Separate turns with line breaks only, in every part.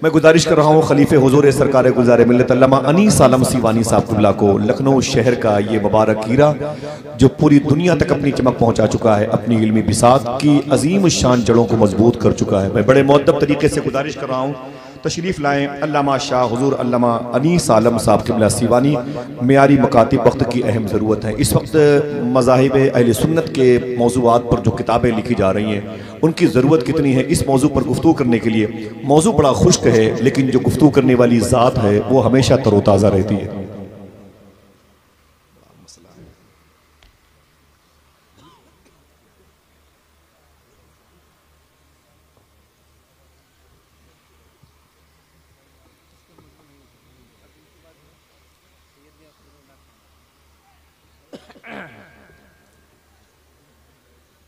میں گزارش کر رہا ہوں خلیفہ حضور سرکار گلزار ملت علامہ انیس عالم سیوانی صاحب قبلہ کو، لکھنؤ شہر کا یہ مبارک ہیرا جو پوری دنیا تک اپنی چمک پہنچا چکا ہے، اپنی علمی بساط کی عظیم شان جڑوں کو مضبوط کر چکا ہے، میں بڑے مؤدب طریقے سے گزارش کر رہا ہوں تشریف لائیں علامہ شاہ حضور علامہ انیس عالم صاحب قبلہ سیوانی۔ معیاری مکاتب وقت کی اہم ضرورت ہے۔ اس وقت مذاہب اہل سنت کے موضوعات پر جو کتابیں لکھی جا رہی ہیں ان کی ضرورت کتنی ہے اس موضوع پر گفتگو کرنے کے لیے۔ موضوع بڑا خشک ہے لیکن جو گفتگو کرنے والی ذات ہے وہ ہمیشہ تر و تازہ رہتی ہے۔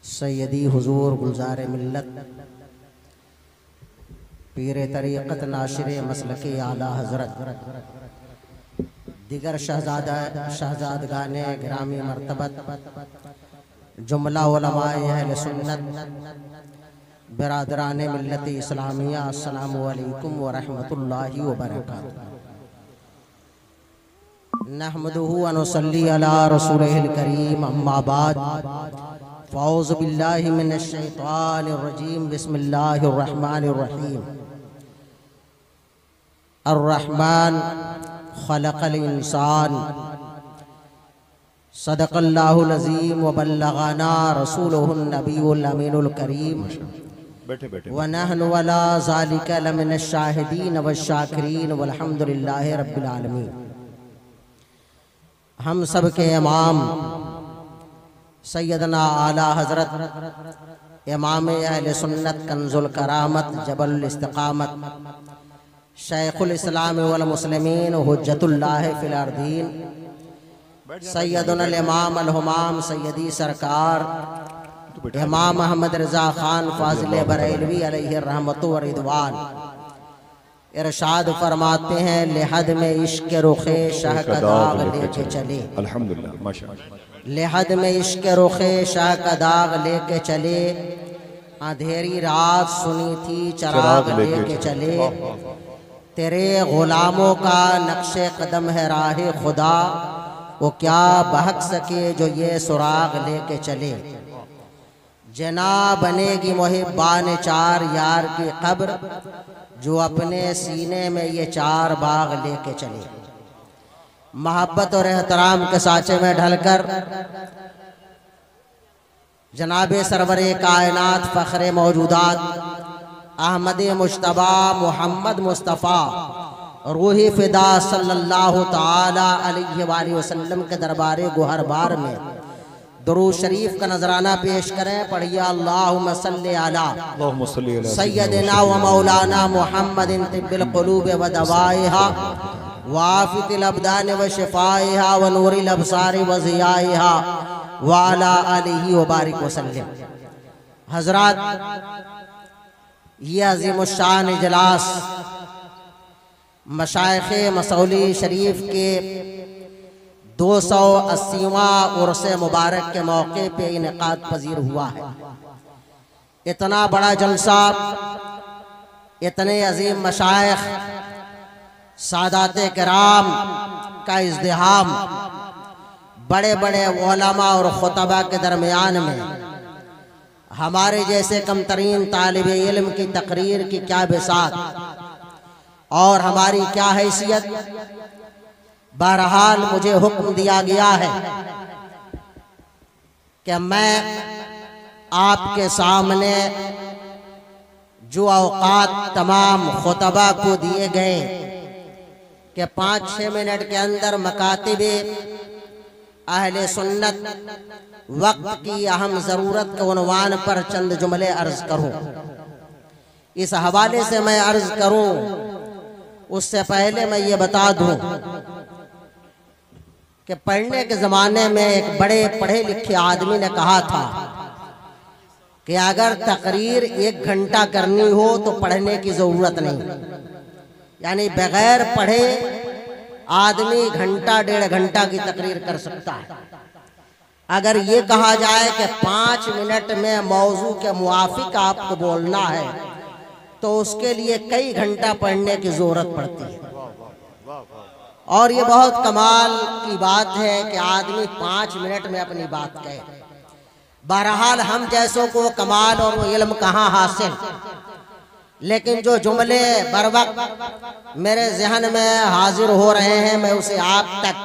سیدی حضور گلزار ملت پیر طریقت ناشر مسلک اعلیٰ حضرت دیگر شہزادگان گرامی مرتبت جملہ علماء اہل سنت برادران ملت اسلامیہ، السلام علیکم ورحمۃ اللہ وبرکاتہ۔ نحمدہ ونصلی علی رسولہ الکریم، اما بعد فاعوذ باللہ من الشیطان الرجیم، بسم اللہ الرحمن الرحیم۔ الرحمن خلق الانسان، صدق اللہ العظیم وبلغنا رسولہ النبی الامین الکریم، ونحن ولا ذالک لمن الشاہدین والشاکرین والحمد للہ رب العالمین۔ ہم سب کے امام سیدنا اعلیٰ حضرت امام اہل سنت کنز الکرامت جبل الاستقامت شیخ الاسلام والمسلمین حجت اللہ فی الارضین سیدنا الامام الہمام سیدی سرکار امام محمد رضا خان فاضل بریلوی علیہ الرحمت و رضوان ارشاد فرماتے ہیں، لحد میں عشق رخ شاہ کا داغ لے کے چلے،
الحمدللہ ماشاءاللہ،
لحد میں عشق رخ شاہ کا داغ لے کے چلے، اندھیری رات سنی تھی چراغ لے کے چلے، تیرے غلاموں کا نقش قدم ہے راہ خدا، وہ کیا بہک سکے جو یہ سراغ لے کے چلے، جنا بنے گی محبان چار یار کی قبر، جو اپنے سینے میں یہ چار باغ لے کے چلے۔ محبت اور احترام کے سانچے میں ڈھل کر جناب سرور کائنات فخر موجودات احمد مجتبی محمد مصطفیٰ روحی فدا صلی اللہ تعالی علیہ وآلہ وسلم کے دربار گوہر بار میں درود شریف کا نذرانہ پیش کریں۔ پڑھیے اللہم صلی علی سیدنا و مولانا محمد طب القلوب و دوائہا وعافیت الابدان و شفائہا و نور الابصار و ضیائہا وعلا آلہ وبارک وسلم۔ حضرات، یہ عظیم الشان اجلاس مشائخ مسولی شریف کے 280واں عرس مبارک کے موقع پہ انعقاد پذیر ہوا ہے۔ اتنا بڑا جلسہ، اتنے عظیم مشائخ سادات کرام کا ازدحام، بڑے بڑے علماء اور خطبہ کے درمیان میں ہمارے جیسے کم ترین طالب علم کی تقریر کی کیا بساط اور ہماری کیا حیثیت۔ بہرحال مجھے حکم دیا گیا ہے کہ میں آپ کے سامنے جو اوقات تمام خطبہ کو دیے گئے کہ 5-6 منٹ کے اندر مکاتب اہل سنت وقت کی اہم ضرورت کے عنوان پر چند جملے عرض کروں۔ اس حوالے سے میں عرض کروں، اس سے پہلے میں یہ بتا دوں کہ پڑھنے کے زمانے میں ایک بڑے پڑھے لکھے آدمی نے کہا تھا کہ اگر تقریر 1 گھنٹہ کرنی ہو تو پڑھنے کی ضرورت نہیں، یعنی بغیر پڑھے آدمی گھنٹہ 1.5 گھنٹہ کی تقریر کر سکتا ہے۔ اگر یہ کہا جائے کہ 5 منٹ میں موضوع کے موافق آپ کو بولنا ہے تو اس کے لیے کئی گھنٹہ پڑھنے کی ضرورت پڑتی ہے۔ اور یہ بہت کمال کی بات ہے کہ آدمی 5 منٹ میں اپنی بات کہے۔ بہرحال ہم جیسوں کو کمال اور علم کہاں حاصل، لیکن جو جملے بر وقت میرے ذہن میں حاضر ہو رہے ہیں میں اسے آپ تک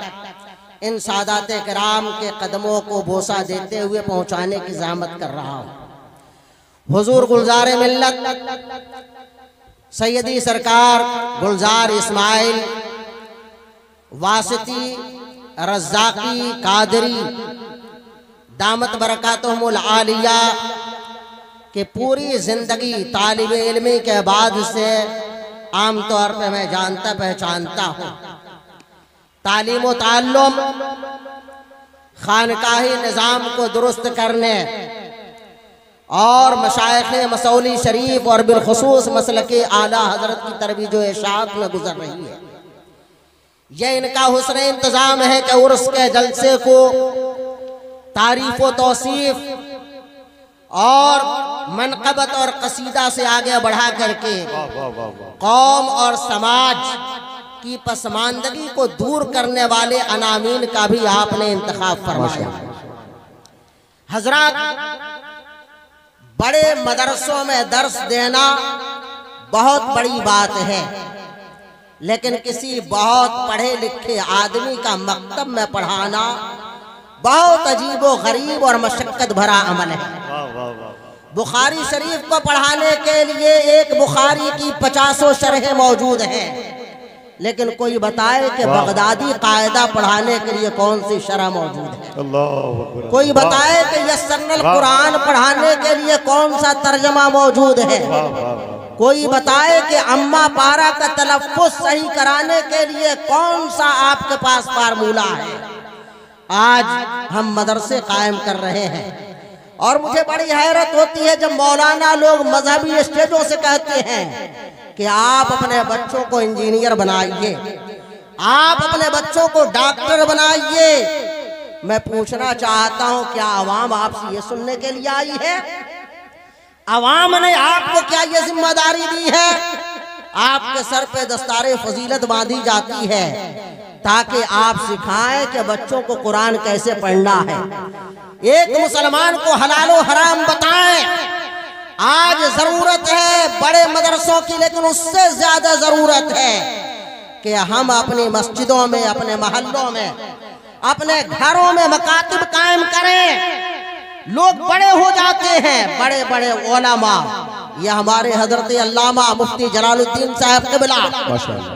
ان سادات کرام کے قدموں کو بوسہ دیتے ہوئے پہنچانے کی زحمت کر رہا ہوں۔ حضور گلزار ملت سیدی سرکار گلزار اسماعیل واسطی رزاقی قادری دامت برکاتہم العالیہ کہ پوری زندگی طالب علمی کے بعد سے عام طور پہ میں جانتا پہچانتا ہوں، تعلیم و تعلم، خانقاہی نظام کو درست کرنے اور مشائخ مسولی شریف اور بالخصوص مسلک اعلیٰ حضرت کی ترویج و اشاعت میں گزر رہی ہے۔ یہ ان کا حسن انتظام ہے کہ عرس کے جلسے کو تعریف و توصیف اور منقبت اور قصیدہ سے آگے بڑھا کر کے قوم اور سماج کی پسماندگی کو دور کرنے والے عناوین کا بھی آپ نے انتخاب فرمایا۔ حضرات، بڑے مدرسوں میں درس دینا بہت بڑی بات ہے، لیکن کسی بہت پڑھے لکھے آدمی کا مکتب میں پڑھانا بہت عجیب و غریب اور مشقت بھرا عمل ہے۔ بخاری شریف کو پڑھانے کے لیے ایک بخاری کی 50 شرحیں موجود ہیں، لیکن کوئی بتائے کہ بغدادی قاعدہ پڑھانے کے لیے کون سی شرح موجود ہے؟ کوئی بتائے کہ یسرنا القرآن پڑھانے کے لیے کون سا ترجمہ موجود ہے؟ کوئی بتائے کہ اما پارا کا تلفظ صحیح کرانے کے لیے کون سا آپ کے پاس فارمولہ ہے؟ آج ہم مدرسے قائم کر رہے ہیں، اور مجھے بڑی حیرت ہوتی ہے جب مولانا لوگ مذہبی اسٹیجوں سے کہتے ہیں کہ آپ اپنے بچوں کو انجینئر بنائیے، آپ اپنے بچوں کو ڈاکٹر بنائیے۔ میں پوچھنا چاہتا ہوں، کیا عوام آپ سے یہ سننے کے لیے آئی ہے؟ عوام نے آپ کو کیا یہ ذمہ داری دی ہے؟ آپ کے سر پہ دستار فضیلت باندھی جاتی ہے تاکہ آپ سکھائیں کہ بچوں کو قرآن کیسے پڑھنا ہے، ایک مسلمان کو حلال و حرام بتائیں۔ آج ضرورت ہے بڑے مدرسوں کی، لیکن اس سے زیادہ ضرورت ہے کہ ہم اپنی مسجدوں میں، اپنے محلوں میں، اپنے گھروں میں مکاتب قائم کریں۔ لوگ بڑے ہو جاتے ہیں، بڑے بڑے علماء، یہ ہمارے حضرت علامہ مفتی جلال الدین صاحب قبلہ،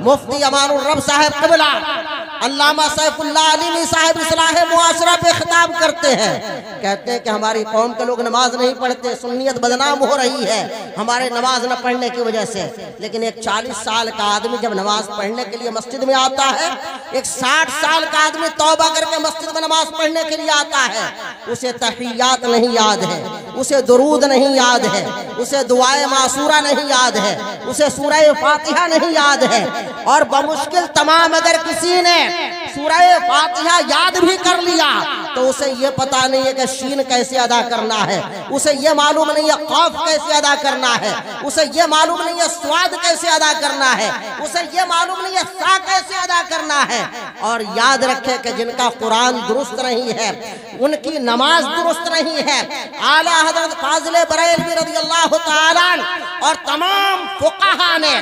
مفتی امان الرب صاحب قبلہ، علامہ سیف اللہ علیمی صاحب اصلاح معاشرہ پہ خطاب کرتے ہیں، کہتے ہیں کہ ہماری قوم کے لوگ نماز نہیں پڑھتے، سنیت بدنام ہو رہی ہے ہمارے نماز نہ پڑھنے کی وجہ سے۔ لیکن ایک 40 سال کا آدمی جب نماز پڑھنے کے لیے مسجد میں آتا ہے، ایک 60 سال کا آدمی توبہ کر کے مسجد میں نماز پڑھنے کے لیے آتا ہے، اسے تحیات نہیں یاد ہے، اسے درود نہیں یاد ہے، اسے دعائے معصورہ نہیں یاد ہے، اسے سورہ فاتحہ نہیں یاد ہے، اور بمشکل تمام اگر کسی نے سورہ فاتحہ یاد بھی کر لیا تو اسے یہ پتا نہیں ہے کہ شین کیسے ادا کرنا ہے، اسے یہ معلوم نہیں ہے قاف کیسے ادا کرنا ہے، اسے یہ معلوم نہیں ہے سواد کیسے ادا کرنا ہے، اسے یہ معلوم نہیں ہے سا کیسے ادا کرنا ہے۔ اور یاد رکھے کہ جن کا قرآن درست نہیں ہے ان کی نماز درست نہیں ہے۔ اعلیٰ حضرت فاضل بریلوی رضی اللہ تعالیٰ اور تمام فقہا نے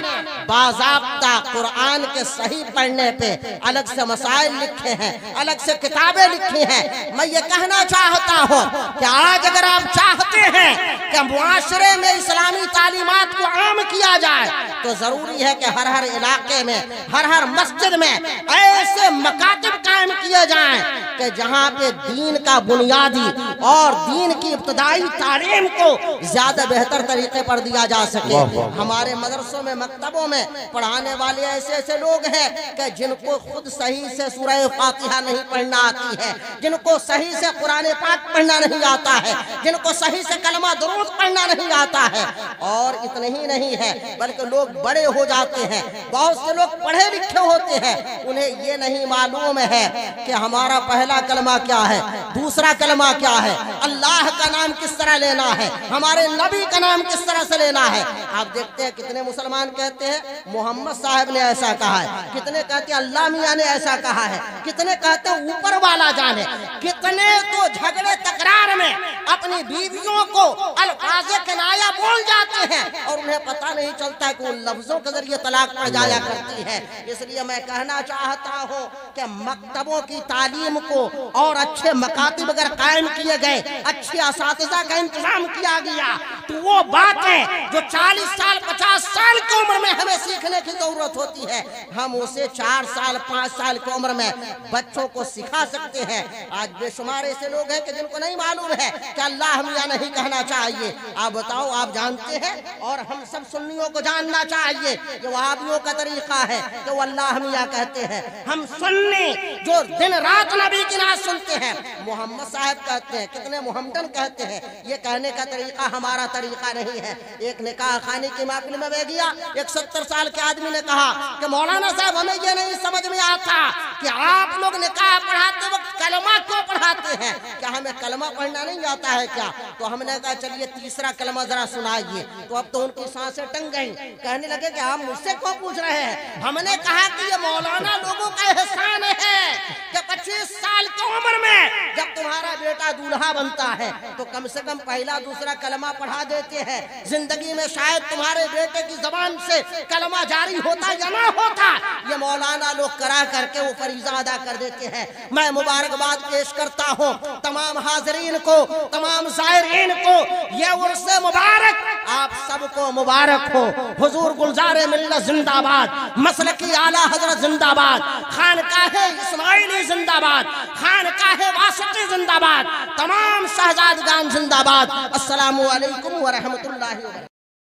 باضابطہ قرآن کے صحیح پڑھنے پہ الگ سے مسائل لکھے ہیں، الگ سے کتابیں لکھی ہیں۔ میں یہ کہنا چاہتا ہوں کہ آج اگر آپ چاہتے ہیں کہ معاشرے میں اسلامی تعلیمات کو عام کیا جائے تو ضروری ہے کہ ہر علاقے میں، ہر مسجد میں ایسے مکاتب قائم کیے جائیں کہ جہاں پہ دین کا بنیادی اور دین کی ابتدائی تعلیم کو زیادہ بہتر طریقے پر دیا جا سکے۔ ہمارے مدرسوں میں، مکتبوں میں پڑھانے والے ایسے لوگ ہیں کہ جن کو خود صحیح سے سورہ فاتحہ نہیں پڑھنا آتی ہے، جن کو صحیح سے قرآن پاک پڑھنا نہیں آتا ہے، جن کو صحیح سے کلمہ درود پڑھنا نہیں آتا ہے۔ اور اتنا ہی نہیں ہے بلکہ لوگ بڑے ہو جاتے ہیں، بہت سے لوگ پڑھے لکھے ہوتے ہیں، انہیں یہ نہیں معلوم ہے کہ ہمارا پہلا کلمہ کیا ہے، دوسرا کلمہ کیا ہے، اللہ کا نام کس طرح لینا ہے، ہمارے نبی کا نام کس طرح سے لینا ہے۔ آپ دیکھتے ہیں کتنے مسلمان کہتے ہیں محمد صاحب نے ایسا کہا ہے، کتنے کہتے ہیں اللہ میاں نے ایسا کہا ہے، کتنے کہتے ہیں اوپر والا جانے، کتنے تو جھگڑے تکرار میں اپنی بیویوں کو الفاظ کنایا بول جاتے ہیں اور انہیں پتہ نہیں چلتا کہ ان لفظوں کے ذریعے طلاق پڑ جایا کرتی ہے۔ اس لیے میں کہنا چاہتا ہوں کہ مکتبوں کی تعلیم کو اور اچھے مکاتب اگر قائم کیے گئے، اچھے اساتذہ کا انتظام کیا گیا تو وہ باتیں جو 40 سال 50 سال کی عمر میں ہمیں سیکھنے کی ضرورت ہوتی ہے، ہم اسے 4 سال 5 سال کی عمر میں بچوں کو سکھا سکتے ہیں۔ آج بے شمار ایسے لوگ ہیں کہ جن کو نہیں معلوم ہے کہ اللہ میاں نہیں کہنا چاہیے۔ آپ بتاؤ، آپ جانتے ہیں اور ہم سب سنیوں کو جاننا چاہیے کہ وہابیوں کا طریقہ ہے کہ وہ اللہ میاں کہتے ہیں۔ ہم سنی جو دن رات نبی کی نعت سنتے ہیں محمد صاحب کہتے ہیں، کتنے محمدن کہتے ہیں، یہ کہنے کا طریقہ ہمارا طریقہ نہیں ہے۔ ایک نکاح خانے کی محفل میں بیٹھ گیا، ایک 70 سال کے آدمی نے کہا کہ مولانا صاحب ہمیں یہ نہیں سمجھ میں آتا کہ آپ لوگ نکاح پڑھاتے وقت کلمہ کیوں پڑھاتے ہیں، کیا ہمیں کلمہ پڑھنا نہیں آتا ہے کیا؟ تو ہم نے کہا چلیے تیسرا کلمہ ذرا سنائیے۔ تو اب تو ان کی سانسیں ٹنگ گئیں، کہنے لگے کہ آپ مجھ سے کیوں پوچھ رہے ہیں؟ ہم نے کہا کہ یہ مولانا لوگوں کا احسان ہے کہ 25 سال کی عمر میں جب تمہارا بیٹا دولہا بنتا ہے تو کم سے کم پہلا دوسرا کلمہ پڑھا دیتے ہیں۔ زندگی میں شاید تمہارے بیٹے کی زبان سے کلمہ جاری ہوتا یا نہ ہوتا، یہ مولانا لوگ کرا کر کے وہ فریضہ ادا کر دیتے ہیں۔ میں مبارکباد پیش کرتا ہوں تمام حاضرین کو، تمام زائرین کو، یہ عرس مبارک آپ سب کو مبارک ہو۔ حضور گلزار ملت زندہ باد، مسلکی اعلیٰ حضرت زندہ باد، خانقاہ اسماعیلی زندہ باد، خانقاہ واسطی زندہ باد، تمام شہزادگان زندہ باد۔ السلام علیکم ورحمۃ اللہ وبرکاتہ۔